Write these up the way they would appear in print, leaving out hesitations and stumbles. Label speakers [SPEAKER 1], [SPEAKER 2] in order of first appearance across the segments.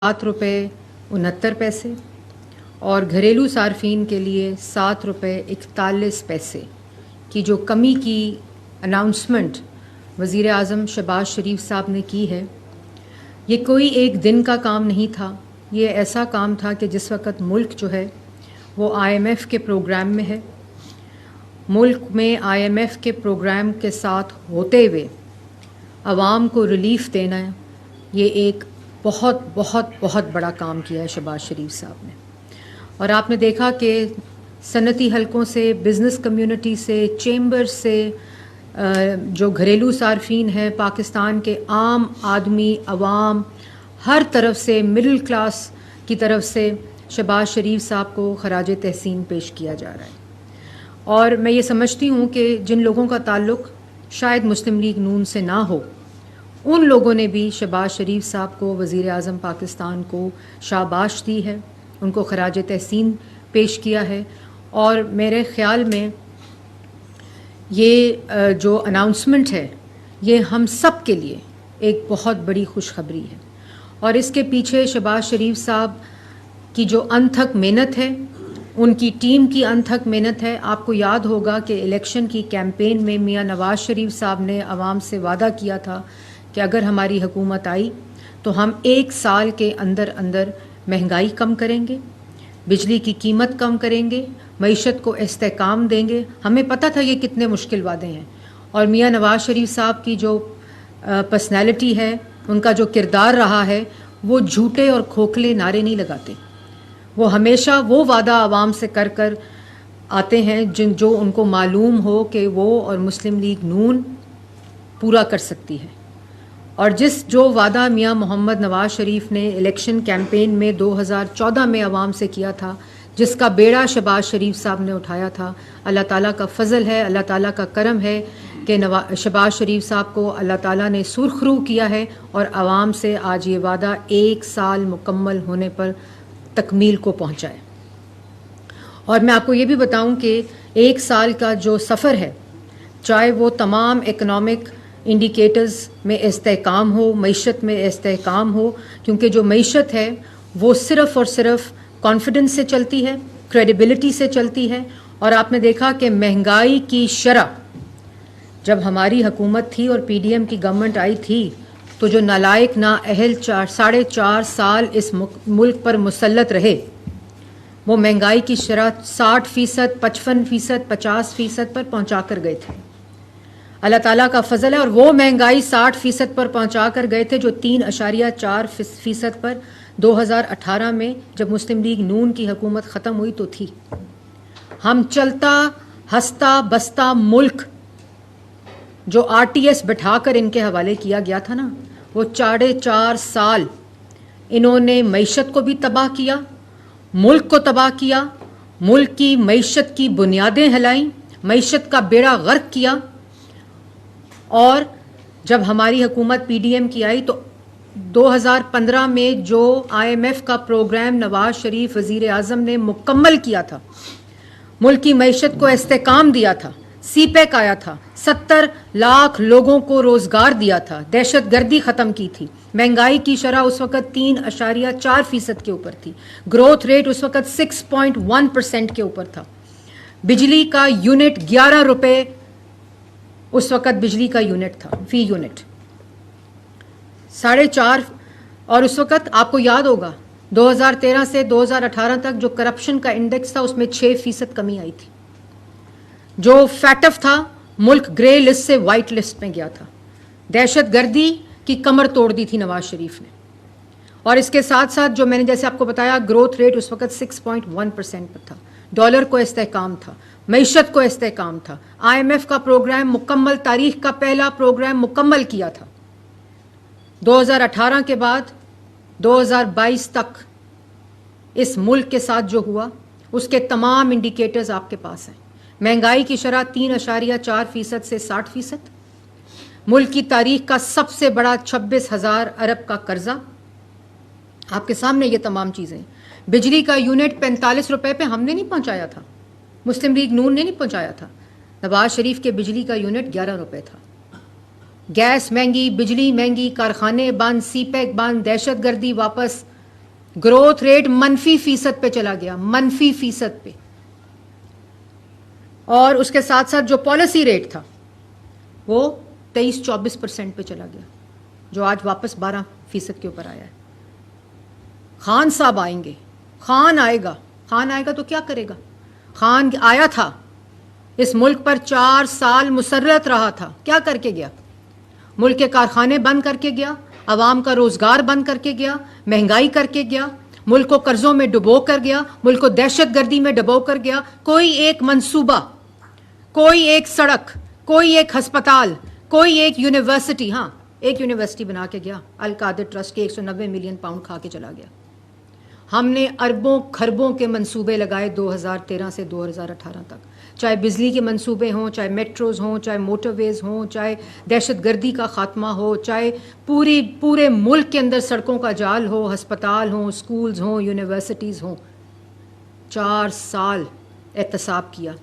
[SPEAKER 1] 7.69 اور گھریلو صارفین کے لیے 7.41 کی جو کمی کی اناؤنسمنٹ وزیر اعظم شہباز شریف صاحب نے کی ہے، یہ کوئی ایک دن کا کام نہیں تھا. یہ ایسا کام تھا کہ جس وقت ملک جو ہے وہ IMF کے پروگرام میں ہے، ملک میں IMF کے پروگرام کے ساتھ ہوتے ہوئے عوام کو ریلیف دینا ہے. یہ ایک بہت بہت بہت بڑا کام کیا ہے شہباز شریف صاحب نے. اور آپ نے دیکھا کہ صنعتی حلقوں سے، بزنس کمیونٹی سے، چیمبر سے، جو گھریلو صارفین ہیں، پاکستان کے عام آدمی، عوام، ہر طرف سے، مڈل کلاس کی طرف سے شہباز شریف صاحب کو خراج تحسین پیش کیا جا رہا ہے. اور میں یہ سمجھتی ہوں کہ جن لوگوں کا تعلق شاید مسلم لیگ نون سے نہ ہو، ان لوگوں نے بھی شہباز شریف صاحب کو، وزیر اعظم پاکستان کو شاباش دی ہے، ان کو خراج تحسین پیش کیا ہے. اور میرے خیال میں یہ جو اناؤنسمنٹ ہے یہ ہم سب کے لیے ایک بہت بڑی خوشخبری ہے. اور اس کے پیچھے شہباز شریف صاحب کی جو انتھک محنت ہے، ان کی ٹیم کی انتھک محنت ہے. آپ کو یاد ہوگا کہ الیکشن کی کیمپین میں میاں نواز شریف صاحب نے عوام سے وعدہ کیا تھا کہ اگر ہماری حکومت آئی تو ہم 1 سال کے اندر اندر مہنگائی کم کریں گے، بجلی کی قیمت کم کریں گے، معیشت کو استحکام دیں گے. ہمیں پتہ تھا یہ کتنے مشکل وعدے ہیں. اور میاں نواز شریف صاحب کی جو پرسنالٹی ہے، ان کا جو کردار رہا ہے، وہ جھوٹے اور کھوکھلے نعرے نہیں لگاتے. وہ ہمیشہ وہ وعدہ عوام سے کر کر آتے ہیں جو ان کو معلوم ہو کہ وہ اور مسلم لیگ نون پورا کر سکتی ہے. اور جو وعدہ میاں محمد نواز شریف نے الیکشن کیمپین میں 2014 میں عوام سے کیا تھا، جس کا بیڑا شہباز شریف صاحب نے اٹھایا تھا، اللہ تعالیٰ کا فضل ہے، اللہ تعالیٰ کا کرم ہے کہ شہباز شریف صاحب کو اللہ تعالیٰ نے سرخرو کیا ہے اور عوام سے آج یہ وعدہ 1 سال مکمل ہونے پر تکمیل کو پہنچا ہے. اور میں آپ کو یہ بھی بتاؤں کہ 1 سال کا جو سفر ہے، چاہے وہ تمام اکنامک انڈیکیٹرز میں استحکام ہو، معیشت میں استحکام ہو، کیونکہ جو معیشت ہے وہ صرف اور صرف کانفیڈنس سے چلتی ہے، کریڈیبلٹی سے چلتی ہے. اور آپ نے دیکھا کہ مہنگائی کی شرح جب ہماری حکومت تھی اور PDM کی گورنمنٹ آئی تھی تو جو نالائق نااہل 4.5 سال اس ملک پر مسلط رہے، وہ مہنگائی کی شرح 60%، 55%، 50% پر پہنچا کر گئے تھے. اللہ تعالیٰ کا فضل ہے. اور وہ مہنگائی 60% پر پہنچا کر گئے تھے جو 3.4% پر 2018 میں جب مسلم لیگ نون کی حکومت ختم ہوئی تو تھی. ہم چلتا ہنستا بستا ملک جو RTS بٹھا کر ان کے حوالے کیا گیا تھا نا، وہ 4.5 سال انہوں نے معیشت کو بھی تباہ کیا، ملک کو تباہ کیا، ملک کی معیشت کی بنیادیں ہلائیں، معیشت کا بیڑا غرق کیا. اور جب ہماری حکومت PDM کی آئی تو 2015 میں جو IMF کا پروگرام نواز شریف وزیر اعظم نے مکمل کیا تھا، ملک کی معیشت کو استحکام دیا تھا، CPEC آیا تھا، 70 لاکھ لوگوں کو روزگار دیا تھا، دہشت گردی ختم کی تھی، مہنگائی کی شرح اس وقت 3.4% کے اوپر تھی، گروتھ ریٹ اس وقت 6.1% کے اوپر تھا، بجلی کا یونٹ 11 روپے اس وقت بجلی کا یونٹ تھا، فی یونٹ 4.5. اور اس وقت آپ کو یاد ہوگا 2013 سے 2018 تک جو کرپشن کا انڈیکس تھا اس میں 6% کمی آئی تھی. جو فیٹف تھا، ملک گرے لسٹ سے وائٹ لسٹ میں گیا تھا. دہشت گردی کی کمر توڑ دی تھی نواز شریف نے. اور اس کے ساتھ ساتھ جو میں نے جیسے آپ کو بتایا، گروتھ ریٹ اس وقت 6.1% پر تھا، ڈالر کو استحکام تھا، معیشت کو استحکام تھا. IMF کا پروگرام مکمل، تاریخ کا پہلا پروگرام مکمل کیا تھا. 2018 کے بعد 2022 تک اس ملک کے ساتھ جو ہوا اس کے تمام انڈیکیٹرز آپ کے پاس ہیں. مہنگائی کی شرح 3.4% سے 60%، ملک کی تاریخ کا سب سے بڑا 26,000 ارب کا قرضہ، آپ کے سامنے یہ تمام چیزیں. بجلی کا یونٹ 45 روپے پہ ہم نے نہیں پہنچایا تھا، مسلم لیگ نون نے نہیں پہنچایا تھا. نواز شریف کے بجلی کا یونٹ 11 روپے تھا. گیس مہنگی، بجلی مہنگی، کارخانے بند، CPEC بند، دہشت گردی واپس، گروتھ ریٹ -% پہ چلا گیا، -% پہ. اور اس کے ساتھ ساتھ جو پالیسی ریٹ تھا وہ 23-24% پہ چلا گیا، جو آج واپس 12% کے اوپر آیا ہے. خان صاحب آئیں گے، خان آئے گا تو کیا کرے گا؟ خان آیا تھا، اس ملک پر 4 سال مسرت رہا تھا، کیا کر کے گیا؟ ملک کے کارخانے بند کر کے گیا، عوام کا روزگار بند کر کے گیا، مہنگائی کر کے گیا، ملک کو قرضوں میں ڈبو کر گیا، ملک کو دہشت گردی میں ڈبو کر گیا. کوئی ایک منصوبہ، کوئی ایک سڑک، کوئی ایک ہسپتال، کوئی ایک یونیورسٹی، ہاں ایک یونیورسٹی بنا کے گیا، القادر ٹرسٹ کے 190 ملین پاؤنڈ کھا کے چلا گیا. ہم نے اربوں کھربوں کے منصوبے لگائے 2013 سے 2018 تک، چاہے بجلی کے منصوبے ہوں، چاہے میٹروز ہوں، چاہے موٹر ویز ہوں، چاہے دہشت گردی کا خاتمہ ہو، چاہے پورے ملک کے اندر سڑکوں کا جال ہو، ہسپتال ہوں، سکولز ہوں، یونیورسٹیز ہوں. 4 سال احتساب کیا،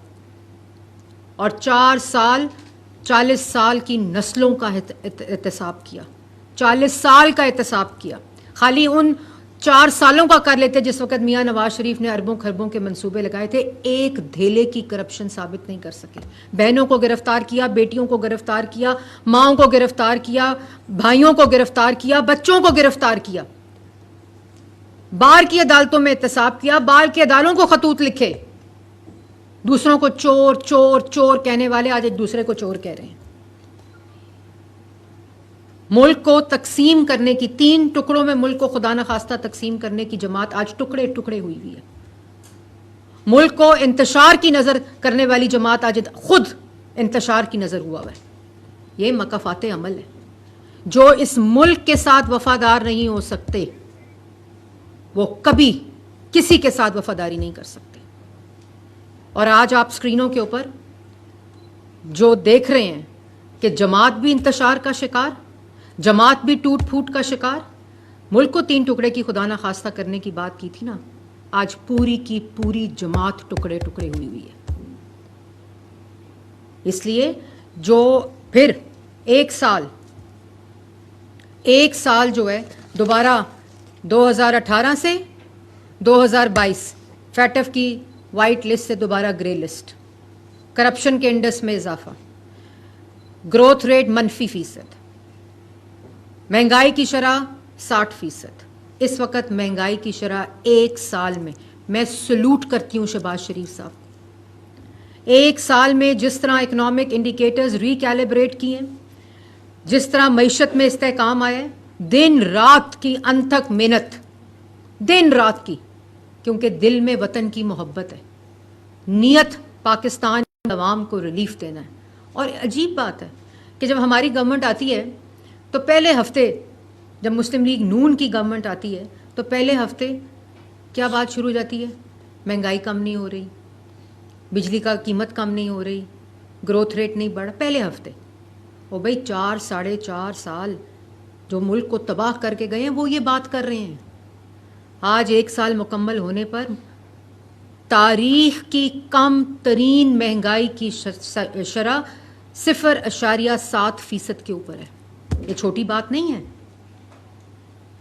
[SPEAKER 1] اور 4 سال 40 سال کی نسلوں کا احتساب کیا، 40 سال کا احتساب کیا. خالی ان 4 سالوں کا کر لیتے جس وقت میاں نواز شریف نے اربوں کھربوں کے منصوبے لگائے تھے، ایک دھیلے کی کرپشن ثابت نہیں کر سکے. بہنوں کو گرفتار کیا، بیٹیوں کو گرفتار کیا، ماؤں کو گرفتار کیا، بھائیوں کو گرفتار کیا، بچوں کو گرفتار کیا، بار کی عدالتوں میں احتساب کیا، بار کی عدالتوں کو خطوط لکھے. دوسروں کو چور چور چور کہنے والے آج ایک دوسرے کو چور کہہ رہے ہیں. ملک کو تقسیم کرنے کی، 3 ٹکڑوں میں ملک کو خدا نخواستہ تقسیم کرنے کی جماعت آج ٹکڑے ٹکڑے ہوئی ہوئی ہے. ملک کو انتشار کی نظر کرنے والی جماعت آج خود انتشار کی نظر ہوا ہے. یہ مکافات عمل ہے. جو اس ملک کے ساتھ وفادار نہیں ہو سکتے وہ کبھی کسی کے ساتھ وفاداری نہیں کر سکتے. اور آج آپ سکرینوں کے اوپر جو دیکھ رہے ہیں کہ جماعت بھی انتشار کا شکار، جماعت بھی ٹوٹ پھوٹ کا شکار. ملک کو 3 ٹکڑے کی خدا نخواستہ کرنے کی بات کی تھی نا، آج پوری کی پوری جماعت ٹکڑے ٹکڑے ہوئی ہوئی ہے. اس لیے جو پھر ایک سال جو ہے دوبارہ 2018 سے 2022 فیٹف کی وائٹ لسٹ سے دوبارہ گرے لسٹ، کرپشن کے انڈس میں اضافہ، گروتھ ریٹ -%، مہنگائی کی شرح 60%. اس وقت مہنگائی کی شرح ایک سال میں سلوٹ کرتی ہوں شہباز شریف صاحب. ایک سال میں جس طرح اکنامک انڈیکیٹرز ریکیلیبریٹ کیے ہیں، جس طرح معیشت میں استحکام آیا ہے، دن رات کی انتھک محنت، دن رات کی، کیونکہ دل میں وطن کی محبت ہے، نیت پاکستان عوام کو ریلیف دینا ہے. اور عجیب بات ہے کہ جب ہماری گورنمنٹ آتی ہے تو پہلے ہفتے، جب مسلم لیگ نون کی گورنمنٹ آتی ہے تو پہلے ہفتے کیا بات شروع ہو جاتی ہے؟ مہنگائی کم نہیں ہو رہی، بجلی کا قیمت کم نہیں ہو رہی، گروتھ ریٹ نہیں بڑھ. پہلے ہفتے. وہ بھائی 4-4.5 سال جو ملک کو تباہ کر کے گئے ہیں وہ یہ بات کر رہے ہیں. آج 1 سال مکمل ہونے پر تاریخ کی کم ترین مہنگائی کی شرح 0.7% کے اوپر ہے. یہ چھوٹی بات نہیں ہے.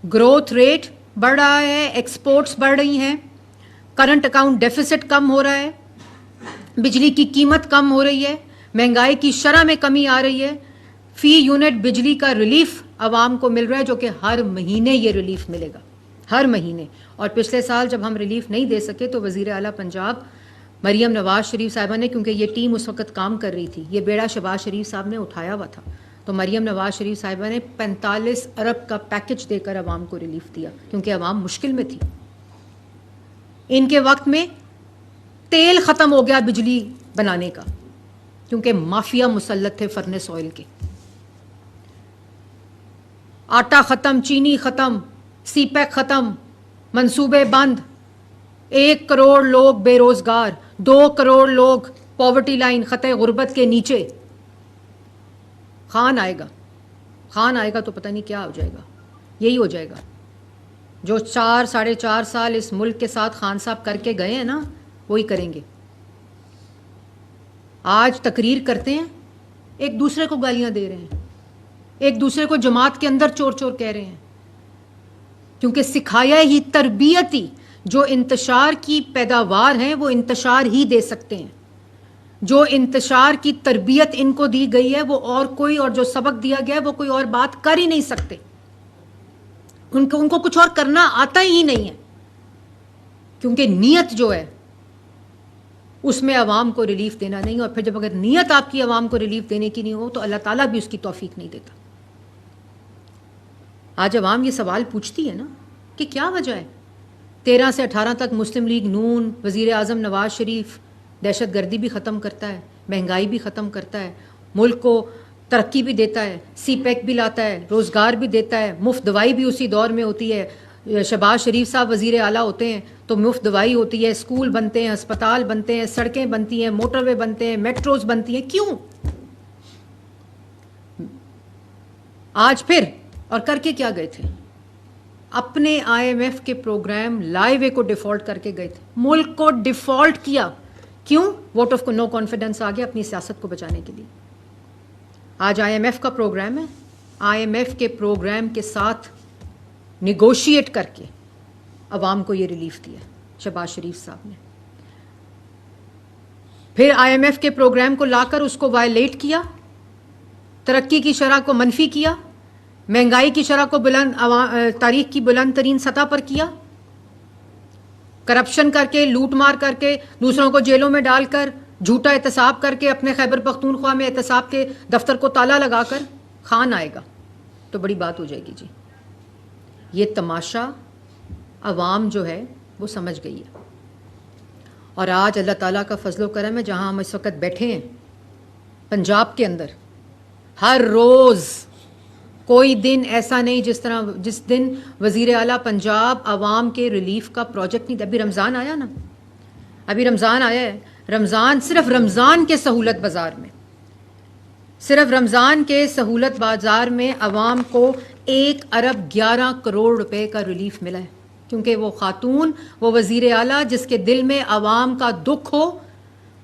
[SPEAKER 1] گروتھ ریٹ بڑھ رہا ہے، ایکسپورٹس بڑھ رہی ہیں، کرنٹ اکاؤنٹ ڈیفیسٹ کم ہو رہا ہے، بجلی کی قیمت کم ہو رہی ہے، مہنگائی کی شرح میں کمی آ رہی ہے، فی یونٹ بجلی کا ریلیف عوام کو مل رہا ہے، جو کہ ہر مہینے یہ ریلیف ملے گا، ہر مہینے. اور پچھلے سال جب ہم ریلیف نہیں دے سکے تو وزیر اعلیٰ پنجاب مریم نواز شریف صاحبہ نے، کیونکہ یہ ٹیم اس وقت کام کر رہی تھی، یہ بیڑا شہباز شریف صاحب نے اٹھایا ہوا تھا، تو مریم نواز شریف صاحبہ نے 45 ارب کا پیکج دے کر عوام کو ریلیف دیا، کیونکہ عوام مشکل میں تھی. ان کے وقت میں تیل ختم ہو گیا بجلی بنانے کا، کیونکہ مافیا مسلط تھے فرنس آئل کے. آٹا ختم، چینی ختم، سی پیک ختم، منصوبے بند، 1 کروڑ لوگ بے روزگار، 2 کروڑ لوگ پاورٹی لائن، خطے غربت کے نیچے. خان آئے گا تو پتہ نہیں کیا ہو جائے گا. یہی ہو جائے گا جو 4-4.5 سال اس ملک کے ساتھ خان صاحب کر کے گئے ہیں نا، وہی کریں گے. آج تقریر کرتے ہیں، ایک دوسرے کو گالیاں دے رہے ہیں، ایک دوسرے کو جماعت کے اندر چور چور کہہ رہے ہیں. کیونکہ سکھایا ہی تربیتی جو انتشار کی پیداوار ہیں وہ انتشار ہی دے سکتے ہیں. جو انتشار کی تربیت ان کو دی گئی ہے وہ اور کوئی, اور جو سبق دیا گیا ہے وہ کوئی اور بات کر ہی نہیں سکتے. ان کو کچھ اور کرنا آتا ہی نہیں ہے, کیونکہ نیت جو ہے اس میں عوام کو ریلیف دینا نہیں. اور پھر جب اگر نیت آپ کی عوام کو ریلیف دینے کی نہیں ہو تو اللہ تعالیٰ بھی اس کی توفیق نہیں دیتا. آج عوام یہ سوال پوچھتی ہے نا کہ کیا وجہ ہے 13 سے 18 تک مسلم لیگ نون, وزیر اعظم نواز شریف دہشت گردی بھی ختم کرتا ہے, مہنگائی بھی ختم کرتا ہے, ملک کو ترقی بھی دیتا ہے, سی پیک بھی لاتا ہے, روزگار بھی دیتا ہے, مفت دوائی بھی اسی دور میں ہوتی ہے. شہباز شریف صاحب وزیر اعلیٰ ہوتے ہیں تو مفت دوائی ہوتی ہے, اسکول بنتے ہیں, ہسپتال بنتے ہیں, سڑکیں بنتی ہیں, موٹر وے بنتے ہیں, میٹروز بنتی ہیں. کیوں؟ آج پھر اور کر کے کیا گئے تھے؟ اپنے آئی ایم ایف کے پروگرام لائیوے کو ڈیفالٹ کر کے گئے تھے, ملک کو ڈیفالٹ کیا. کیوں؟ ووٹ آف نو کانفیڈنس آ گیا اپنی سیاست کو بچانے کے لیے. آج آئی ایم ایف کا پروگرام ہے, آئی ایم ایف کے پروگرام کے ساتھ نیگوشیٹ کر کے عوام کو یہ ریلیف دیا شہباز شریف صاحب نے. پھر آئی ایم ایف کے پروگرام کو لا کر اس کو وائلیٹ کیا, ترقی کی شرح کو منفی کیا, مہنگائی کی شرح کو تاریخ کی بلند ترین سطح پر کیا, کرپشن کر کے, لوٹ مار کر کے, دوسروں کو جیلوں میں ڈال کر, جھوٹا احتساب کر کے, اپنے خیبر پختونخوا میں احتساب کے دفتر کو تالا لگا کر خان آئے گا تو بڑی بات ہو جائے گی. جی یہ تماشا عوام جو ہے وہ سمجھ گئی ہے. اور آج اللہ تعالیٰ کا فضل و کرم ہے, جہاں ہم اس وقت بیٹھے ہیں پنجاب کے اندر, ہر روز کوئی دن ایسا نہیں جس دن وزیر اعلیٰ پنجاب عوام کے ریلیف کا پروجیکٹ نہیں. ابھی رمضان آیا نا, ابھی رمضان آیا ہے. رمضان, صرف رمضان کے سہولت بازار میں, صرف رمضان کے سہولت بازار میں عوام کو 1 ارب 11 کروڑ روپے کا ریلیف ملا ہے. کیونکہ وہ خاتون, وہ وزیر اعلیٰ جس کے دل میں عوام کا دکھ ہو,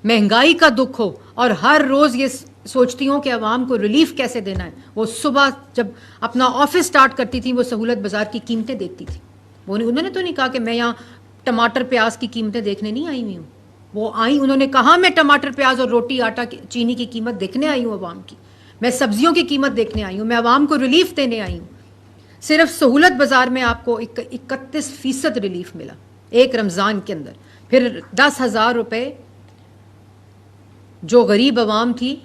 [SPEAKER 1] مہنگائی کا دکھ ہو, اور ہر روز یہ سوچتی ہوں کہ عوام کو ریلیف کیسے دینا ہے. وہ صبح جب اپنا آفس سٹارٹ کرتی تھی وہ سہولت بازار کی قیمتیں دیکھتی تھی. انہوں نے تو نہیں کہا کہ میں یہاں ٹماٹر پیاز کی قیمتیں دیکھنے نہیں آئی ہوئی ہوں. وہ آئیں, انہوں نے کہا میں ٹماٹر پیاز اور روٹی آٹا چینی کی قیمت دیکھنے آئی ہوں عوام کی, میں سبزیوں کی قیمت دیکھنے آئی ہوں, میں عوام کو ریلیف دینے آئی ہوں. صرف سہولت بازار میں آپ کو 31% ریلیف ملا ایک رمضان کے اندر. پھر 10,000 روپے جو غریب عوام تھی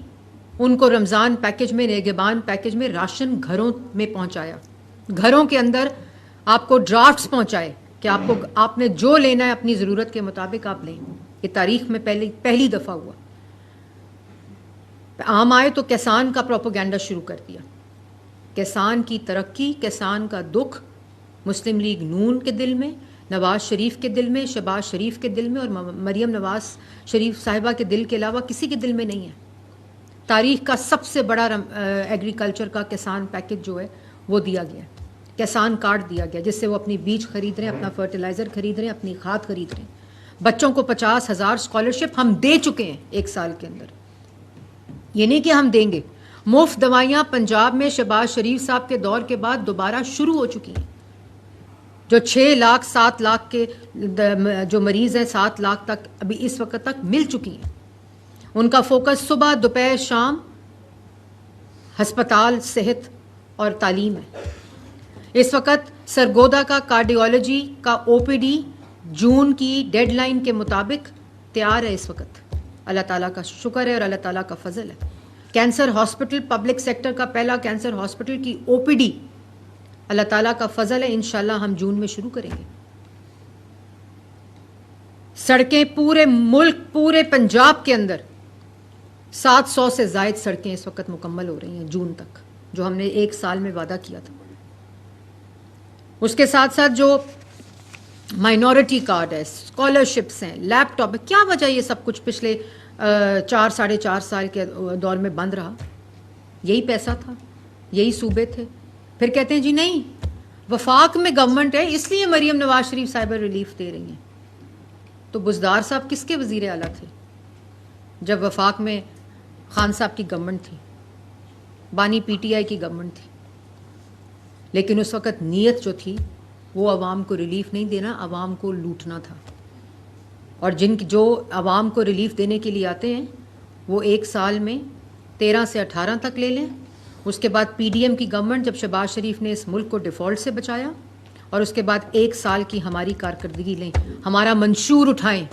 [SPEAKER 1] ان کو رمضان پیکج میں, نگہبان پیکج میں راشن گھروں میں پہنچایا, گھروں کے اندر آپ کو ڈرافٹس پہنچائے کہ آپ نے جو لینا ہے اپنی ضرورت کے مطابق آپ لیں. یہ تاریخ میں پہلی دفعہ ہوا. عام آئے تو کسان کا پروپیگنڈا شروع کر دیا. کسان کی ترقی, کسان کا دکھ مسلم لیگ نون کے دل میں, نواز شریف کے دل میں, شہباز شریف کے دل میں, اور مریم نواز شریف صاحبہ کے دل کے علاوہ کسی کے دل میں نہیں ہے. تاریخ کا سب سے بڑا ایگریکلچر کا کسان پیکج جو ہے وہ دیا گیا, کسان کارڈ دیا گیا, جس سے وہ اپنی بیج خرید رہے ہیں, اپنا فرٹیلائزر خرید رہے ہیں, اپنی کھاد خرید رہے ہیں. بچوں کو 50,000 اسکالرشپ ہم دے چکے ہیں 1 سال کے اندر. یہ نہیں کہ ہم دیں گے. مفت دوائیاں پنجاب میں شہباز شریف صاحب کے دور کے بعد دوبارہ شروع ہو چکی ہیں. جو 6 لاکھ 7 لاکھ کے جو مریض ہیں 7 لاکھ تک ابھی اس وقت تک مل چکی ہیں. ان کا فوکس صبح, دوپہر, شام ہسپتال, صحت اور تعلیم ہے. اس وقت سرگودا کا کارڈیولوجی کا OPD جون کی ڈیڈ لائن کے مطابق تیار ہے اس وقت. اللہ تعالیٰ کا شکر ہے اور اللہ تعالیٰ کا فضل ہے. کینسر ہاسپٹل, پبلک سیکٹر کا پہلا کینسر ہاسپٹل کی OPD اللہ تعالیٰ کا فضل ہے, انشاءاللہ ہم جون میں شروع کریں گے. سڑکیں پورے ملک, پورے پنجاب کے اندر 700 سے زائد سڑکیں اس وقت مکمل ہو رہی ہیں جون تک, جو ہم نے 1 سال میں وعدہ کیا تھا. اس کے ساتھ ساتھ جو مائنورٹی کارڈ ہے, اسکالرشپس ہیں, لیپ ٹاپ ہے, کیا وجہ یہ سب کچھ پچھلے 4-4.5 سال کے دور میں بند رہا؟ یہی پیسہ تھا, یہی صوبے تھے. پھر کہتے ہیں جی نہیں وفاق میں گورنمنٹ ہے اس لیے مریم نواز شریف صاحبہ ریلیف دے رہی ہیں. تو بزدار صاحب کس کے وزیر اعلیٰ تھے جب وفاق میں خان صاحب کی گورنمنٹ تھی, بانی PTI کی گورنمنٹ تھی؟ لیکن اس وقت نیت جو تھی وہ عوام کو ریلیف نہیں دینا، عوام کو لوٹنا تھا. اور جو عوام کو ریلیف دینے کے لیے آتے ہیں وہ 1 سال میں 13 سے 18 تک لے لیں. اس کے بعد پی ڈی ایم کی گورنمنٹ جب شہباز شریف نے اس ملک کو ڈیفالٹ سے بچایا، اور اس کے بعد 1 سال کی ہماری کارکردگی لیں، ہمارا منشور اٹھائیں.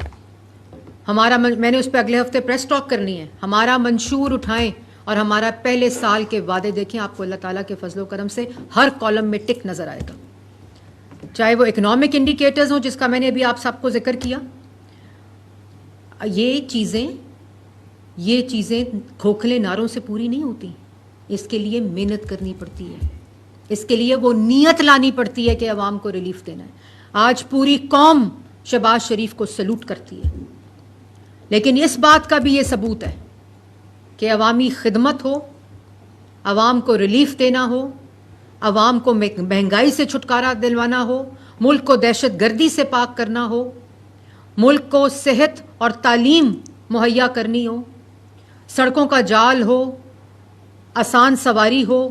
[SPEAKER 1] میں نے اس پہ اگلے ہفتے پریس ٹاک کرنی ہے. ہمارا منشور اٹھائیں اور ہمارا پہلے سال کے وعدے دیکھیں. آپ کو اللہ تعالیٰ کے فضل و کرم سے ہر کالم میں ٹک نظر آئے گا، چاہے وہ اکنامک انڈیکیٹرز ہوں جس کا میں نے ابھی آپ سب کو ذکر کیا. یہ چیزیں کھوکھلے نعروں سے پوری نہیں ہوتی. اس کے لیے محنت کرنی پڑتی ہے، اس کے لیے وہ نیت لانی پڑتی ہے کہ عوام کو ریلیف دینا ہے. آج پوری قوم شہباز شریف کو سلوٹ کرتی ہے، لیکن اس بات کا بھی یہ ثبوت ہے کہ عوامی خدمت ہو، عوام کو ریلیف دینا ہو، عوام کو مہنگائی سے چھٹکارا دلوانا ہو، ملک کو دہشت گردی سے پاک کرنا ہو، ملک کو صحت اور تعلیم مہیا کرنی ہو، سڑکوں کا جال ہو، آسان سواری ہو،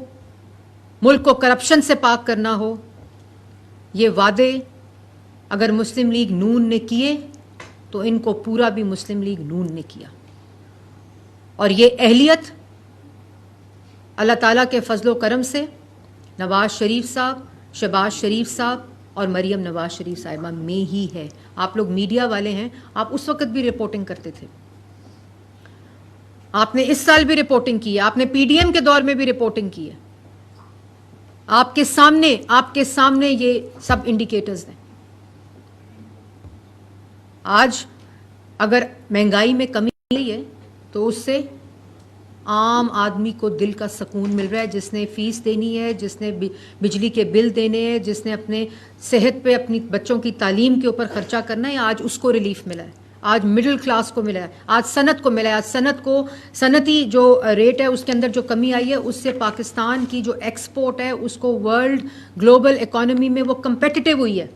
[SPEAKER 1] ملک کو کرپشن سے پاک کرنا ہو. یہ وعدے اگر مسلم لیگ نون نے کیے تو ان کو پورا بھی مسلم لیگ نون نے کیا. اور یہ اہلیت اللہ تعالیٰ کے فضل و کرم سے نواز شریف صاحب، شہباز شریف صاحب اور مریم نواز شریف صاحبہ میں ہی ہے. آپ لوگ میڈیا والے ہیں، آپ اس وقت بھی رپورٹنگ کرتے تھے، آپ نے اس سال بھی رپورٹنگ کی ہے، آپ نے پی ڈی ایم کے دور میں بھی رپورٹنگ کی ہے. آپ کے سامنے یہ سب انڈیکیٹرز ہیں. آج اگر مہنگائی میں کمی آئی ہے تو اس سے عام آدمی کو دل کا سکون مل رہا ہے، جس نے فیس دینی ہے، جس نے بجلی کے بل دینے ہیں، جس نے اپنے صحت پہ، اپنی بچوں کی تعلیم کے اوپر خرچہ کرنا ہے. آج اس کو ریلیف ملا ہے، آج مڈل کلاس کو ملا ہے، آج صنعت کو ملا ہے. آج صنعتی جو ریٹ ہے اس کے اندر جو کمی آئی ہے، اس سے پاکستان کی جو ایکسپورٹ ہے اس کو ورلڈ گلوبل اکانومی میں وہ کمپیٹیٹیو ہوئی ہے.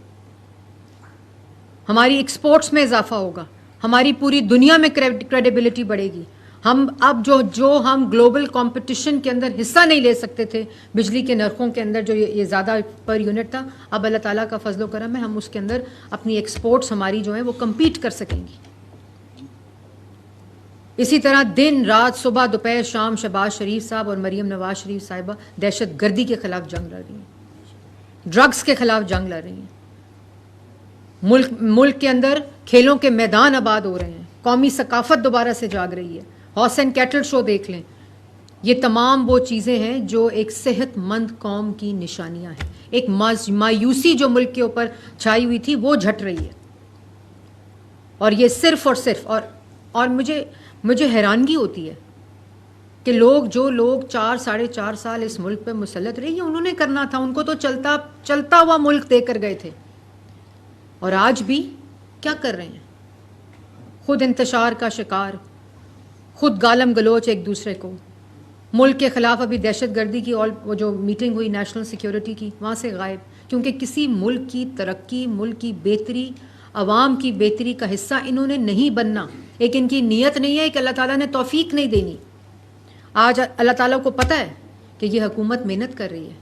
[SPEAKER 1] ہماری ایکسپورٹس میں اضافہ ہوگا، ہماری پوری دنیا میں کریڈیبلٹی بڑھے گی. ہم اب جو ہم گلوبل کمپٹیشن کے اندر حصہ نہیں لے سکتے تھے بجلی کے نرخوں کے اندر، جو یہ زیادہ پر یونٹ تھا، اب اللہ تعالیٰ کا فضل و کرم ہے ہم اس کے اندر اپنی ایکسپورٹس ہماری جو ہیں وہ کمپیٹ کر سکیں گی. اسی طرح دن رات، صبح دوپہر شام شہباز شریف صاحب اور مریم نواز شریف صاحبہ دہشت گردی کے خلاف جنگ لڑ رہی ہیں، ڈرگز کے خلاف جنگ لڑ رہی ہیں. ملک کے اندر کھیلوں کے میدان آباد ہو رہے ہیں، قومی ثقافت دوبارہ سے جاگ رہی ہے. ہارس اینڈ کیٹل شو دیکھ لیں. یہ تمام وہ چیزیں ہیں جو ایک صحت مند قوم کی نشانیاں ہیں. ایک مایوسی جو ملک کے اوپر چھائی ہوئی تھی وہ جھٹ رہی ہے. اور یہ صرف اور مجھے حیرانگی ہوتی ہے کہ جو لوگ 4-4.5 سال اس ملک پہ مسلط رہی ہیں، انہوں نے کرنا تھا، ان کو تو چلتا ہوا ملک دے کر گئے تھے. اور آج بھی کیا کر رہے ہیں؟ خود انتشار کا شکار، خود گالم گلوچ ایک دوسرے کو. ملک کے خلاف ابھی دہشت گردی کی وہ جو میٹنگ ہوئی نیشنل سیکیورٹی کی، وہاں سے غائب. کیونکہ کسی ملک کی ترقی، ملک کی بہتری، عوام کی بہتری کا حصہ انہوں نے نہیں بننا. ایک ان کی نیت نہیں ہے کہ اللہ تعالیٰ نے توفیق نہیں دینی. آج اللہ تعالیٰ کو پتہ ہے کہ یہ حکومت محنت کر رہی ہے،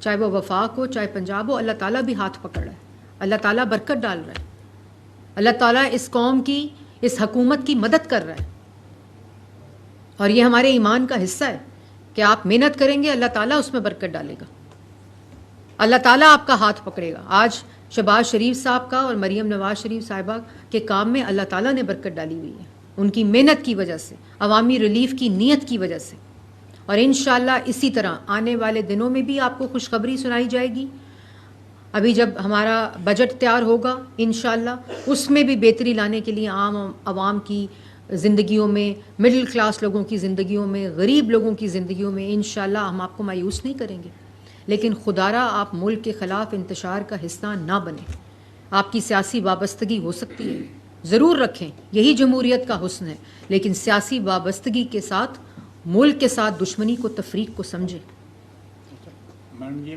[SPEAKER 1] چاہے وہ وفاق ہو چاہے پنجاب ہو، اللہ تعالیٰ بھی ہاتھ پکڑ رہا ہے، اللہ تعالیٰ برکت ڈال رہا ہے، اللہ تعالیٰ اس قوم کی، اس حکومت کی مدد کر رہا ہے. اور یہ ہمارے ایمان کا حصہ ہے کہ آپ محنت کریں گے، اللہ تعالیٰ اس میں برکت ڈالے گا، اللہ تعالیٰ آپ کا ہاتھ پکڑے گا. آج شہباز شریف صاحب کا اور مریم نواز شریف صاحبہ کے کام میں اللہ تعالیٰ نے برکت ڈالی ہوئی ہے، ان کی محنت کی وجہ سے، عوامی ریلیف کی نیت کی وجہ سے. اور انشاءاللہ اسی طرح آنے والے دنوں میں بھی آپ کو خوشخبری سنائی جائے گی. ابھی جب ہمارا بجٹ تیار ہوگا انشاءاللہ، اس میں بھی بہتری لانے کے لیے عوام کی زندگیوں میں، مڈل کلاس لوگوں کی زندگیوں میں، غریب لوگوں کی زندگیوں میں انشاءاللہ ہم آپ کو مایوس نہیں کریں گے. لیکن خدارا آپ ملک کے خلاف انتشار کا حصہ نہ بنیں. آپ کی سیاسی وابستگی ہو سکتی ہے، ضرور رکھیں، یہی جمہوریت کا حسن ہے، لیکن سیاسی وابستگی کے ساتھ ملک کے ساتھ دشمنی کو، تفریق کو سمجھیں.
[SPEAKER 2] میڈم یہ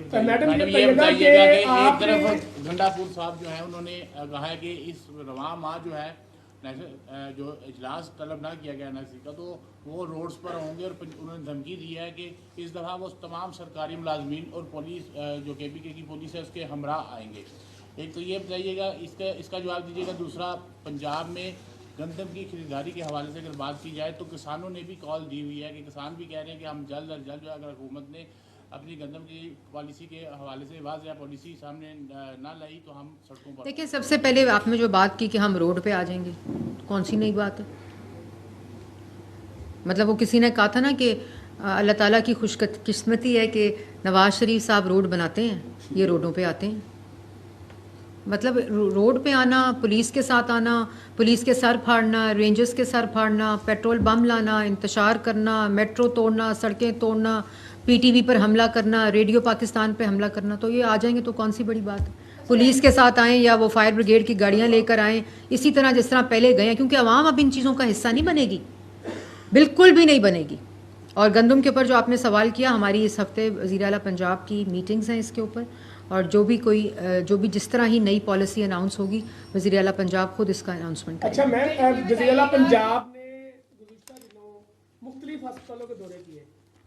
[SPEAKER 2] بتائیے گا کہ ایک طرف گھنٹا پور صاحب جو ہیں انہوں نے کہا ہے کہ اس رواں ماہ جو ہے جو اجلاس طلب نہ کیا گیا NSC کا تو وہ روڈز پر ہوں گے، اور انہوں نے دھمکی دی ہے کہ اس دفعہ وہ تمام سرکاری ملازمین اور پولیس جو KPK کی پولیس ہے اس کے ہمراہ آئیں گے. ایک تو یہ بتائیے گا، اس کا جواب دیجیے گا. دوسرا، پنجاب میں گندم کی خریداری کے حوالے سے اگر بات کی جائے تو کسانوں نے بھی کال دی ہوئی ہے کہ کسان بھی کہہ رہے ہیں کہ ہم جلد از جلد جو ہے اگر حکومت نے اپنی گندم کی پالیسی کے حوالے سے واضح پالیسی سامنے نہ لائی تو ہم سڑکوں پر.
[SPEAKER 1] دیکھیں، سب سے پہلے آپ نے جو بات کی کہ ہم روڈ پہ آ جائیں گے، کون سی نئی بات ہے؟ مطلب وہ کسی نے کہا تھا نا کہ اللہ تعالیٰ کی خوش قسمتی ہے کہ نواز شریف صاحب روڈ بناتے ہیں، یہ روڈوں پہ آتے ہیں. مطلب روڈ پہ آنا، پولیس کے ساتھ آنا، پولیس کے سر پھاڑنا، رینجرز کے سر پھاڑنا، پیٹرول بم لانا، انتشار کرنا، میٹرو توڑنا، سڑکیں توڑنا، PTV پر حملہ کرنا، ریڈیو پاکستان پہ حملہ کرنا، تو یہ آ جائیں گے تو کون سی بڑی بات ہے؟ پولیس کے ساتھ آئیں یا وہ فائر بریگیڈ کی گاڑیاں لے کر آئیں، اسی طرح جس طرح پہلے گئے ہیں، کیونکہ عوام اب ان چیزوں کا حصہ نہیں بنے گی، بالکل بھی نہیں بنے گی. اور گندم کے اوپر جو آپ نے سوال کیا، ہماری اس ہفتے وزیر اعلیٰ پنجاب کی میٹنگز ہیں اس کے اوپر، اور جو بھی جس طرح ہی نئی پالیسی اناؤنس ہوگی، وزیر اعلیٰ پنجاب خود اس کا اناؤنسمنٹ کریں گے.
[SPEAKER 3] اچھا میم، وزیر اعلیٰ پنجاب نے گزشتہ دنوں مختلف ہسپتالوں کے دورے کیے،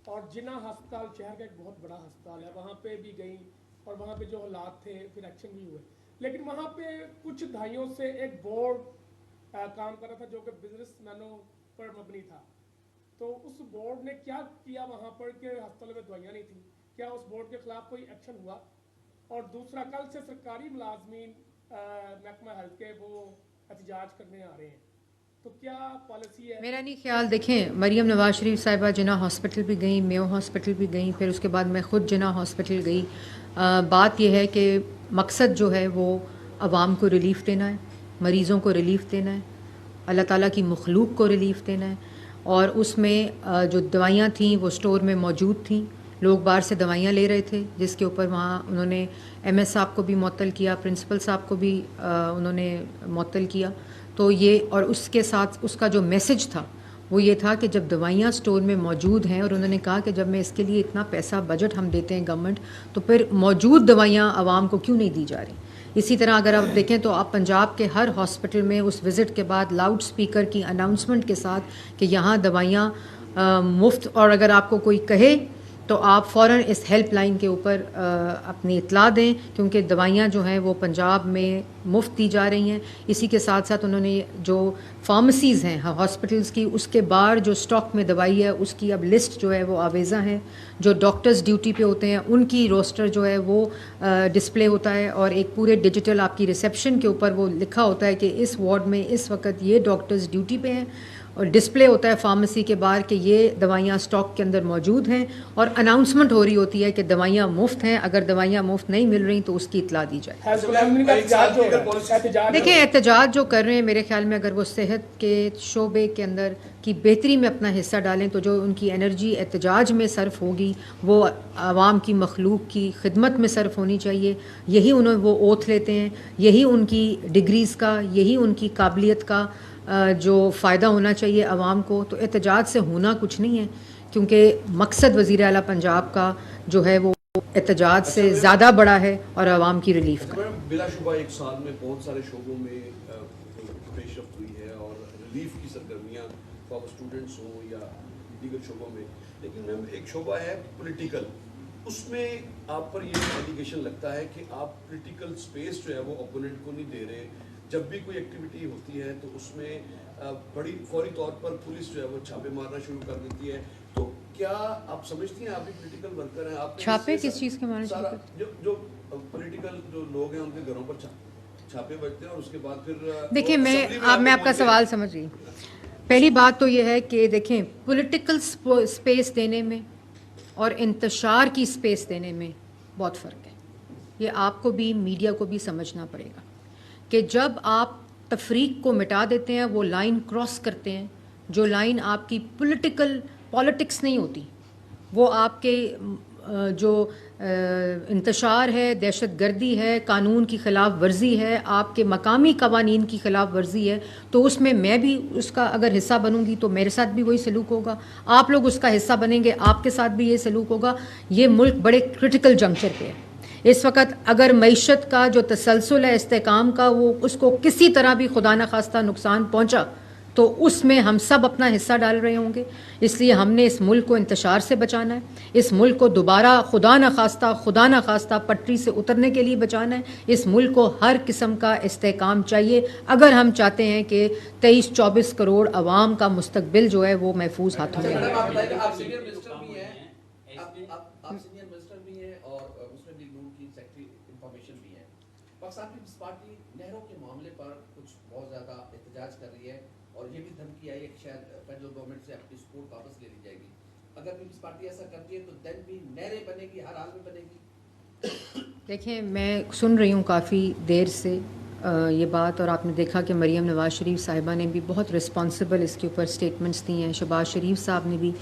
[SPEAKER 3] اور جناح ہسپتال شہر کا ایک بہت بڑا ہسپتال ہے، وہاں پہ بھی گئیں اور وہاں پہ جو حالات تھے پھر ایکشن بھی ہوئے. لیکن وہاں پہ کچھ دہائیوں سے ایک بورڈ کام کر رہا تھا جو کہ بزنس مینوں پر مبنی تھا. تو اس بورڈ نے کیا کیا وہاں پر کہ ہسپتالوں میں دوائیاں نہیں تھیں؟ کیا اس بورڈ کے خلاف کوئی ایکشن ہوا؟ اور دوسرا، کل سے سرکاری ملازمین محکمہ ہیلتھ کے وہ احتجاج کرنے آ رہے ہیں، تو کیا پالیسی ہے؟
[SPEAKER 1] میرا نہیں خیال، دیکھیں، مریم نواز شریف صاحبہ جناح ہاسپٹل بھی گئیں، میو ہاسپٹل بھی گئیں، پھر اس کے بعد میں خود جناح ہاسپٹل گئی. بات یہ ہے کہ مقصد جو ہے وہ عوام کو ریلیف دینا ہے، مریضوں کو ریلیف دینا ہے، اللہ تعالیٰ کی مخلوق کو ریلیف دینا ہے. اور اس میں جو دوائیاں تھیں وہ اسٹور میں موجود تھیں، لوگ باہر سے دوائیاں لے رہے تھے، جس کے اوپر وہاں انہوں نے MS صاحب کو بھی معطل کیا، پرنسپل صاحب کو بھی انہوں نے معطل کیا. تو یہ، اور اس کے ساتھ اس کا جو میسج تھا وہ یہ تھا کہ جب دوائیاں اسٹور میں موجود ہیں، اور انہوں نے کہا کہ جب میں اس کے لیے اتنا پیسہ بجٹ ہم دیتے ہیں گورنمنٹ، تو پھر موجود دوائیاں عوام کو کیوں نہیں دی جا رہی. اسی طرح اگر آپ دیکھیں تو آپ پنجاب کے ہر ہاسپٹل میں اس وزٹ کے بعد لاؤڈ سپیکر کی اناؤنسمنٹ کے ساتھ کہ یہاں دوائیاں مفت، اور اگر آپ کو کوئی کہے تو آپ فوراً اس ہیلپ لائن کے اوپر اپنی اطلاع دیں، کیونکہ دوائیاں جو ہیں وہ پنجاب میں مفت دی جا رہی ہیں. اسی کے ساتھ ساتھ انہوں نے جو فارمیسیز ہیں ہاسپٹلز کی، اس کے باہر جو اسٹاک میں دوائی ہے اس کی اب لسٹ جو ہے وہ آویزاں ہیں. جو ڈاکٹرز ڈیوٹی پہ ہوتے ہیں ان کی روسٹر جو ہے وہ ڈسپلے ہوتا ہے، اور ایک پورے ڈیجیٹل آپ کی ریسیپشن کے اوپر وہ لکھا ہوتا ہے کہ اس وارڈ میں اس وقت یہ ڈاکٹرز ڈیوٹی پہ ہیں، اور ڈسپلے ہوتا ہے فارمیسی کے باہر کہ یہ دوائیاں اسٹاک کے اندر موجود ہیں، اور اناؤنسمنٹ ہو رہی ہوتی ہے کہ دوائیاں مفت ہیں. اگر دوائیاں مفت نہیں مل رہی تو اس کی اطلاع دی جائے. دیکھیں، احتجاج جو کر رہے ہیں، میرے خیال میں اگر وہ صحت کے شعبے کے اندر کی بہتری میں اپنا حصہ ڈالیں تو جو ان کی انرجی احتجاج میں صرف ہوگی وہ عوام کی مخلوق کی خدمت میں صرف ہونی چاہیے. یہی وہ اوتھ لیتے ہیں، یہی ان کی ڈگریز کا، یہی ان کی قابلیت کا جو فائدہ ہونا چاہیے عوام کو. تو احتجاج سے ہونا کچھ نہیں ہے، کیونکہ مقصد وزیر اعلیٰ پنجاب کا جو ہے وہ احتجاج سے زیادہ بڑا ہے اور عوام کی ریلیف کا.
[SPEAKER 4] بلا شبہ ایک سال میں بہت سارے شعبوں میں پیش رفت ہوئی ہے اور ریلیف کی سرگرمیاں، خواہ اسٹوڈنٹس ہوں یا دیگر شعبوں میں، لیکن میم ایک شعبہ ہے پولیٹیکل. اس میں آپ پر یہ ایلیگیشن لگتا ہے کہ آپ پولیٹیکل سپیس جو ہے وہ اوپوننٹ کو نہیں دے رہے. جب بھی کوئی ایکٹیویٹی ہوتی ہے تو اس میں بڑی فوری طور پر پولیس جو ہے وہ چھاپے مارنا شروع کر دیتی ہے. تو کیا آپ سمجھتی ہیں، آپ بھی پولیٹیکل ورکر ہیں، آپ
[SPEAKER 1] چھاپے کس چیز کے معنی
[SPEAKER 4] سارا جو پولیٹیکل جو لوگ ہیں ان کے گھروں پر چھاپے بجتے ہیں، اور اس کے بعد پھر
[SPEAKER 1] دیکھیں، میں آپ کا سوال سمجھ رہی ہوں. پہلی بات تو یہ ہے کہ دیکھیں، پولیٹیکل سپیس دینے میں اور انتشار کی سپیس دینے میں بہت فرق ہے. یہ آپ کو بھی، میڈیا کو بھی سمجھنا پڑے گا کہ جب آپ تفریق کو مٹا دیتے ہیں، وہ لائن کراس کرتے ہیں، جو لائن آپ کی پالیٹکس نہیں ہوتی، وہ آپ کے جو انتشار ہے، دہشت گردی ہے، قانون کی خلاف ورزی ہے، آپ کے مقامی قوانین کی خلاف ورزی ہے، تو اس میں بھی اس کا اگر حصہ بنوں گی تو میرے ساتھ بھی وہی سلوک ہوگا. آپ لوگ اس کا حصہ بنیں گے، آپ کے ساتھ بھی یہ سلوک ہوگا. یہ ملک بڑے کرٹیکل جنکچر پہ ہے. اس وقت اگر معیشت کا جو تسلسل ہے استحکام کا وہ اس کو کسی طرح بھی خدا نخواستہ نقصان پہنچا تو اس میں ہم سب اپنا حصہ ڈال رہے ہوں گے. اس لیے ہم نے اس ملک کو انتشار سے بچانا ہے, اس ملک کو دوبارہ خدا نخواستہ پٹری سے اترنے کے لیے بچانا ہے. اس ملک کو ہر قسم کا استحکام چاہیے اگر ہم چاہتے ہیں کہ 23-24 کروڑ عوام کا مستقبل جو ہے وہ محفوظ ہاتھوں میں ہے.
[SPEAKER 4] آپ سینئر منسٹر بھی ہیں, آپ سینئر منسٹر بھی ہیں اور مسلم لیگ نون کی سیکرٹری انفارمیشن بھی ہیں. پاکستان پیپلز پارٹی نہروں کے معاملے پر کچھ بہت زیادہ احتجاج کر رہی ہے اور یہ بھی دھمکی آئی ہے کہ شاید فیڈرل گورنمنٹ سے اپنی سپورٹ واپس لے لی جائے گی. اگر پیپلز پارٹی ایسا کرتی ہے تو دین بھی نہریں بنے گی, ہر حال میں بنے گی.
[SPEAKER 1] دیکھیں میں سن رہی ہوں کافی دیر سے یہ بات, اور آپ نے دیکھا کہ مریم نواز شریف صاحبہ نے بھی بہت رسپانسبل اس کے اوپر سٹیٹمنٹس دی ہیں. شہباز شریف صاحب نے بھی.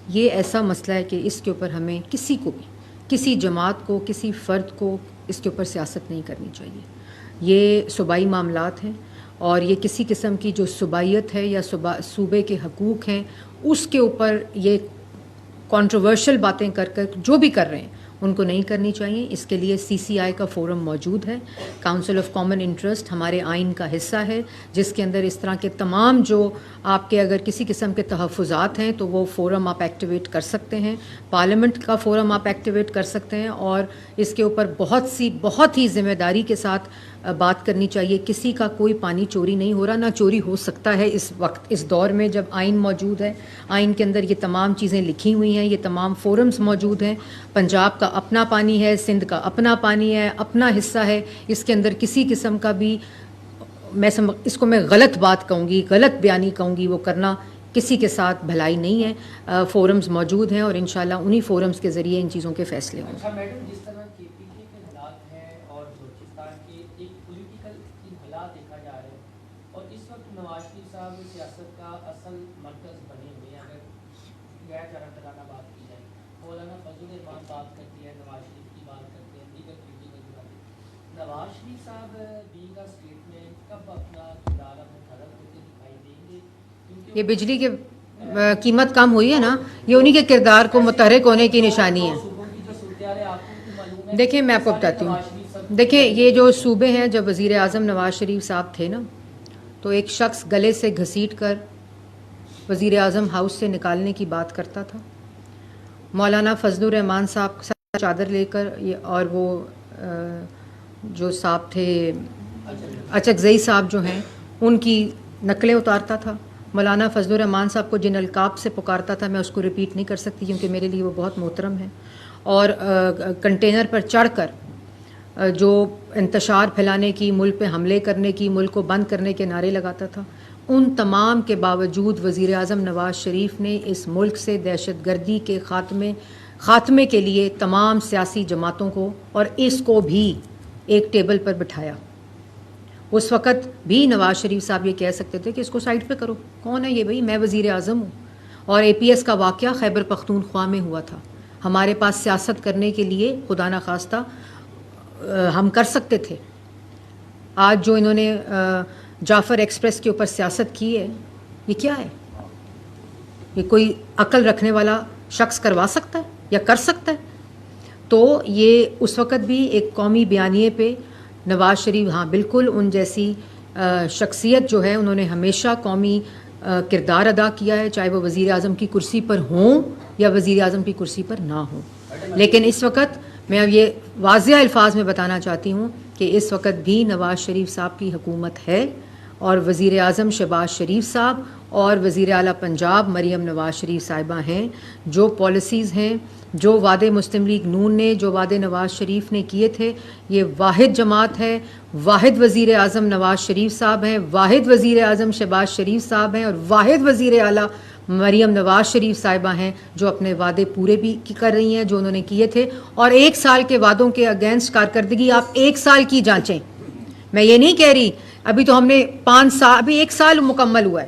[SPEAKER 1] یہ ایسا مسئلہ ہے کہ اس کے اوپر ہمیں کسی کو بھی, کسی جماعت کو, کسی فرد کو اس کے اوپر سیاست نہیں کرنی چاہیے. یہ صوبائی معاملات ہیں اور یہ کسی قسم کی جو صوبائیت ہے یا صوبے کے حقوق ہیں اس کے اوپر یہ کنٹروورشل باتیں کر جو بھی کر رہے ہیں ان کو نہیں کرنی چاہیے. اس کے لیے CCI کا فورم موجود ہے, کاؤنسل آف کامن انٹرسٹ ہمارے آئین کا حصہ ہے, جس کے اندر اس طرح کے تمام جو آپ کے اگر کسی قسم کے تحفظات ہیں تو وہ فورم آپ ایکٹیویٹ کر سکتے ہیں. پارلیمنٹ کا فورم آپ ایکٹیویٹ کر سکتے ہیں اور اس کے اوپر بہت ہی ذمہ داری کے ساتھ بات کرنی چاہیے. کسی کا کوئی پانی چوری نہیں ہو رہا, نہ چوری ہو سکتا ہے اس وقت, اس دور میں جب آئین موجود ہے. آئین کے اندر یہ تمام چیزیں لکھی ہوئی ہیں, یہ تمام فورمز موجود ہیں. پنجاب کا اپنا پانی ہے, سندھ کا اپنا پانی ہے, اپنا حصہ ہے. اس کے اندر کسی قسم کا بھی اس کو میں غلط بات کہوں گی, غلط بیانی کہوں گی, وہ کرنا کسی کے ساتھ بھلائی نہیں ہے. فورمز موجود ہیں اور انشاءاللہ انہی فورمز کے ذریعے ان چیزوں کے فیصلے ہوں گے.
[SPEAKER 5] اچھا میڈم, جس طرح KPK کے حالات ہیں اور بلوچستان کے ایک پولیٹیکل حالات دیکھا جا رہا ہے اور اس وقت نواز شریف صاحب سیاست کا اصل مرکز بنے ہوئے ہیں. اگر غیر جانبدارانہ بات کی جائے, مولانا فضل الرحمان بات کرتی ہے, نواز شریف کی بات کرتے ہیں, دیگر پولیٹیکل باتیں. نواز شریف صاحب بینگ اے اسٹیٹمنٹ کب اپنا کردار اپنے خلق ہوتے دکھائی دیں گے؟ کیونکہ
[SPEAKER 1] یہ بجلی کے قیمت کم ہوئی ہے نا, یہ انہی کے کردار کو متحرک ہونے کی نشانی ہے. دیکھیں میں آپ کو بتاتی ہوں, دیکھیں یہ جو صوبے ہیں, جب وزیر اعظم نواز شریف صاحب تھے نا تو ایک شخص گلے سے گھسیٹ کر وزیر اعظم ہاؤس سے نکالنے کی بات کرتا تھا. مولانا فضل الرحمان صاحب چادر لے کر اور وہ جو صاحب تھے اچکزئی صاحب جو ہیں ان کی نقلیں اتارتا تھا. مولانا فضل الرحمان صاحب کو جن القاب سے پکارتا تھا میں اس کو ریپیٹ نہیں کر سکتی کیونکہ میرے لیے وہ بہت محترم ہے. اور کنٹینر پر چڑھ کر جو انتشار پھیلانے کی, ملک پہ حملے کرنے کی, ملک کو بند کرنے کے نعرے لگاتا تھا. ان تمام کے باوجود وزیر اعظم نواز شریف نے اس ملک سے دہشت گردی کے خاتمے کے لیے تمام سیاسی جماعتوں کو اور اس کو بھی ایک ٹیبل پر بٹھایا. اس وقت بھی نواز شریف صاحب یہ کہہ سکتے تھے کہ اس کو سائڈ پہ کرو, کون ہے یہ بھائی, میں وزیر اعظم ہوں. اور APS کا واقعہ خیبر پختونخوا میں ہوا تھا. ہمارے پاس سیاست کرنے کے لیے خدا نخواستہ ہم کر سکتے تھے. آج جو انہوں نے جعفر ایکسپریس کے اوپر سیاست کی ہے, یہ کیا ہے؟ یہ کوئی عقل رکھنے والا شخص کروا سکتا ہے یا کر سکتا ہے؟ تو یہ اس وقت بھی ایک قومی بیانیے پہ نواز شریف, ہاں بالکل ان جیسی شخصیت جو ہے انہوں نے ہمیشہ قومی کردار ادا کیا ہے, چاہے وہ وزیر اعظم کی کرسی پر ہوں یا وزیر اعظم کی کرسی پر نہ ہوں. لیکن اس وقت میں اب یہ واضح الفاظ میں بتانا چاہتی ہوں کہ اس وقت بھی نواز شریف صاحب کی حکومت ہے اور وزیر اعظم شہباز شریف صاحب اور وزیر اعلیٰ پنجاب مریم نواز شریف صاحبہ ہیں. جو پالیسیز ہیں, جو وعدے مسلم لیگ نون نے, جو وعدے نواز شریف نے کیے تھے, یہ واحد جماعت ہے, واحد وزیر اعظم نواز شریف صاحب ہیں, واحد وزیر اعظم شہباز شریف صاحب ہیں اور واحد وزیر اعلیٰ مریم نواز شریف صاحبہ ہیں جو اپنے وعدے پورے بھی کر رہی ہیں جو انہوں نے کیے تھے. اور 1 سال کے وعدوں کے اگینسٹ کارکردگی آپ 1 سال کی جانچیں. میں یہ نہیں کہہ رہی ابھی تو ہم نے 5 سال, ابھی 1 سال مکمل ہوا ہے,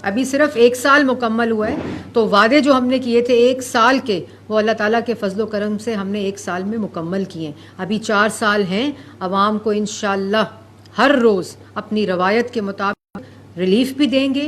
[SPEAKER 1] ابھی صرف 1 سال مکمل ہوا ہے. تو وعدے جو ہم نے کیے تھے 1 سال کے, وہ اللہ تعالیٰ کے فضل و کرم سے ہم نے 1 سال میں مکمل کیے ہیں. ابھی 4 سال ہیں. عوام کو انشاءاللہ ہر روز اپنی روایت کے مطابق ریلیف بھی دیں گے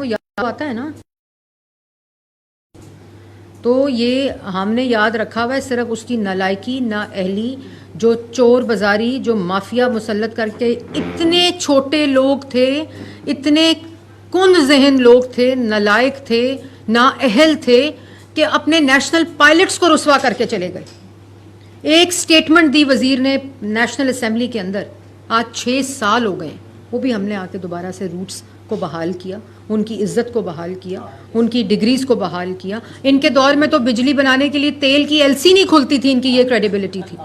[SPEAKER 1] وہ یاد آتا ہے نا. تو یہ ہم نے یاد رکھا ہوا ہے صرف اس کی نالائکی، نااہلی، جو چور بازاری، جو مافیا مسلط کر کے اتنے چھوٹے لوگ تھے، اتنے کن ذہن لوگ تھے، نالائق تھے، نااہل تھے کہ اپنے نیشنل پائلٹس کو رسوا کر کے چلے گئے. ایک سٹیٹمنٹ دی وزیر نے نیشنل اسمبلی کے اندر، آج 6 سال ہو گئے، وہ بھی ہم نے آ کے دوبارہ سے روٹس کو بحال کیا، ان کی عزت کو بحال کیا، ان کی ڈگریز کو بحال کیا. ان کے دور میں تو بجلی بنانے کے لیے تیل کی LC نہیں کھلتی تھی، ان کی یہ کریڈیبلٹی تھی.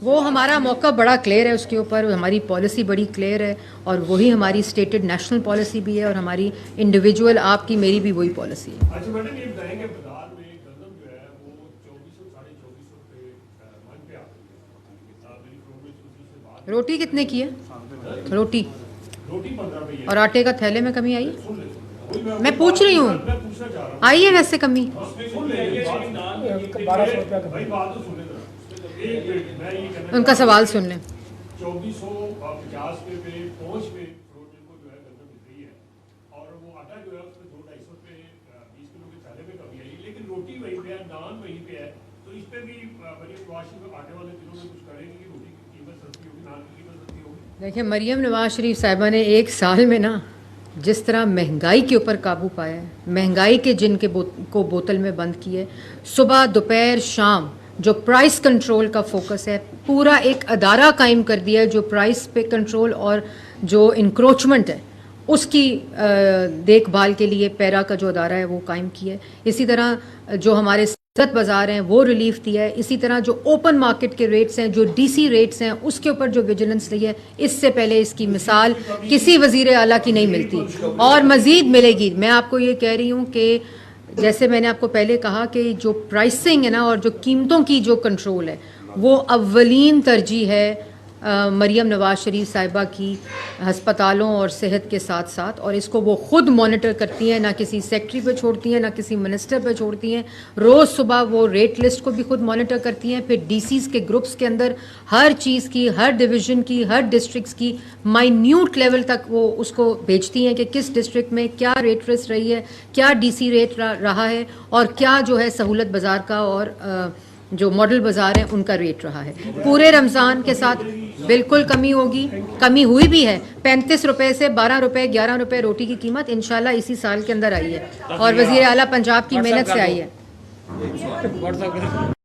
[SPEAKER 1] وہ ہمارا موقع بڑا کلیئر ہے اس کے اوپر، ہماری پالیسی بڑی کلیئر ہے، اور وہی ہماری اسٹیٹڈ نیشنل پالیسی بھی ہے، اور ہماری انڈیویجول آپ کی میری بھی وہی پالیسی ہے.
[SPEAKER 6] اچھا میڈم یہ بتائیں کہ بازار میں گندم جو ہے وہ 2400 2450 روپے من پہ آتی ہے، میری پروگرس اسی سے بات.
[SPEAKER 1] روٹی کتنے کی ہے؟ روٹی
[SPEAKER 6] روٹی 15 روپے
[SPEAKER 1] اور آٹے کا تھیلے میں کمی آئی؟ میں پوچھ رہی ہوں، آئی ہے ویسے کمی؟
[SPEAKER 3] 1200 روپیہ کا.
[SPEAKER 6] بھائی بات تو سن لیں ذرا. ایک منٹ میں یہ کہنا
[SPEAKER 1] ان کا سوال سن لیں.
[SPEAKER 6] 2450 روپے پہ پہنچ میں فروٹ کو جو ہے گندم مل رہی ہے، اور وہ آٹا جو ہے اس میں 200-250 روپے 20 کلو کے تھیلے میں کمی آئی، لیکن روٹی وہیں پہ ہے، نان وہیں پہ ہے. تو اس پہ بھی مریم نواز شریف آٹے والے دنوں میں کچھ کریں گے کہ روٹی کی قیمت سستی ہوگی، نان کی قیمت سستی ہوگی؟
[SPEAKER 1] دیکھیں مریم نواز شریف صاحبہ نے 1 سال میں نا جس طرح مہنگائی کے اوپر قابو پایا ہے، مہنگائی کے جن کے کو بوتل میں بند کیے، صبح دوپہر شام جو پرائس کنٹرول کا فوکس ہے، پورا ایک ادارہ قائم کر دیا ہے جو پرائس پہ کنٹرول اور جو انکروچمنٹ ہے اس کی دیکھ بھال کے لیے پیرا کا جو ادارہ ہے وہ قائم کیا ہے. اسی طرح جو ہمارے صنعت بازار ہیں وہ ریلیف دیا ہے. اسی طرح جو اوپن مارکیٹ کے ریٹس ہیں، جو DC ریٹس ہیں، اس کے اوپر جو ویجیلنس رہی ہے، اس سے پہلے اس کی مثال کسی وزیر اعلیٰ کی نہیں ملتی، اور مزید ملے گی. میں آپ کو یہ کہہ رہی ہوں کہ جیسے میں نے آپ کو پہلے کہا کہ جو پرائسنگ ہے نا اور جو قیمتوں کی جو کنٹرول ہے وہ اولین ترجیح ہے مریم نواز شریف صاحبہ کی ہسپتالوں اور صحت کے ساتھ ساتھ، اور اس کو وہ خود مانیٹر کرتی ہیں، نہ کسی سیکٹری پہ چھوڑتی ہیں، نہ کسی منسٹر پہ چھوڑتی ہیں. روز صبح وہ ریٹ لسٹ کو بھی خود مانیٹر کرتی ہیں، پھر DCs کے گروپس کے اندر ہر چیز کی، ہر ڈویژن کی، ہر ڈسٹرکٹس کی مائنیوٹ لیول تک وہ اس کو بھیجتی ہیں کہ کس ڈسٹرکٹ میں کیا ریٹ لسٹ رہی ہے، کیا DC ریٹ رہا ہے، اور کیا جو ہے سہولت بازار کا اور جو ماڈل بازار ہیں ان کا ریٹ رہا ہے. پورے رمضان کے ساتھ بالکل کمی ہوگی، کمی ہوئی بھی ہے. 35 روپے سے 12 روپے 11 روپے روٹی کی قیمت انشاءاللہ اسی سال کے اندر آئی ہے، اور وزیر اعلیٰ پنجاب کی محنت سے آئی ہے.